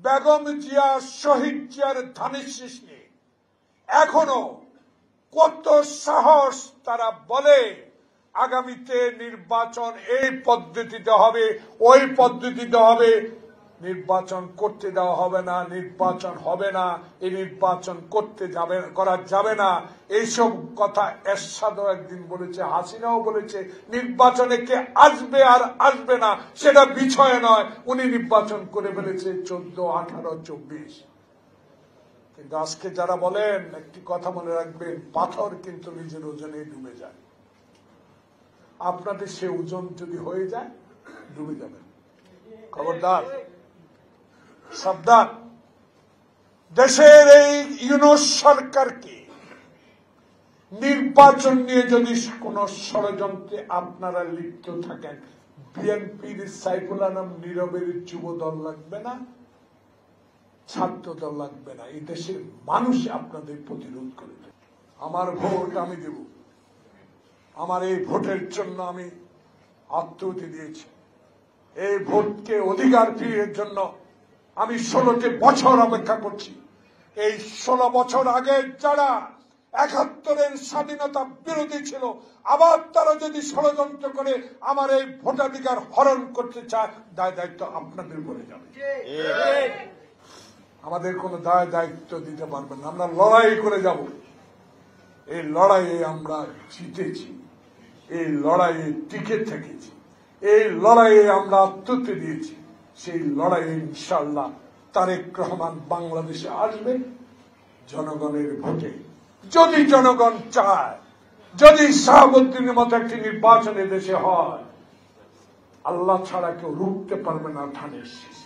বেগম জিয়া শহীদ জিয়ার ধানের শীষ নিয়ে এখনো কত সাহস তারা বলে আগামীতে নির্বাচন এই পদ্ধতিতে হবে, ওই পদ্ধতিতে হবে, নির্বাচন করতে দেওয়া হবে না, নির্বাচন হবে না, এই নির্বাচন করা যাবে না। এইসব কথা এরশাদও একদিন বলেছে, হাসিনাও বলেছে। নির্বাচনে কে আসবে আর আসবে না সেটা বিষয় নয়, উনি নির্বাচন করে ফেলেছে 14, 18, 24। কিন্তু আজকে যারা বলেন, একটি কথা মনে রাখবেন, পাথর কিন্তু নিজের ওজনে ডুবে যায়। আপনাদের সে ওজন যদি হয়ে যায়, ডুবে যাবেন। খবরদার, সাবধান। দেশের এই ইউনূস সরকারকে নির্বাচন নিয়ে যদি কোন ষড়যন্ত্রে আপনারা লিপ্ত থাকেন, বিএনপির সাইফুল আলম নীরবের যুব দল লাগবে না, ছাত্র দল লাগবে না, এই দেশের মানুষ আপনাদের প্রতিরোধ করে দেবে। আমার ভোট আমি দেব, আমার এই ভোটের জন্য আমি আত্মহতি দিয়েছি। এই ভোটকে অধিকার ফিরিয়ে জন্য আমি 16টি বছর অপেক্ষা করছি। এই 16 বছর আগে যারা 71-এর স্বাধীনতা বিরোধী ছিল, আবার তারা যদি ষড়যন্ত্র করে আমার এই ভোটাধিকার হরণ করতে চায়, দায় দায়িত্ব আপনাদের উপরে যাবে। আমাদের কোনো দায় দায়িত্ব দিতে পারবেন না। আমরা লড়াই করে যাব। এই লড়াইয়ে আমরা জিতেছি, এই লড়াইয়ে টিকে থেকেছি, এই লড়াইয়ে আমরা আত্মহত্যা দিয়েছি। সেই লড়াইয়ে ইনশাআল্লাহ তারেক রহমান বাংলাদেশে আসবে জনগণের ভোটে। যদি জনগণ চায়, যদি শাহাবুদ্দিনের মতো একটি নির্বাচন দেশে হয়, আল্লাহ ছাড়া কেউ রুখতে পারবে না ধানের শীষ।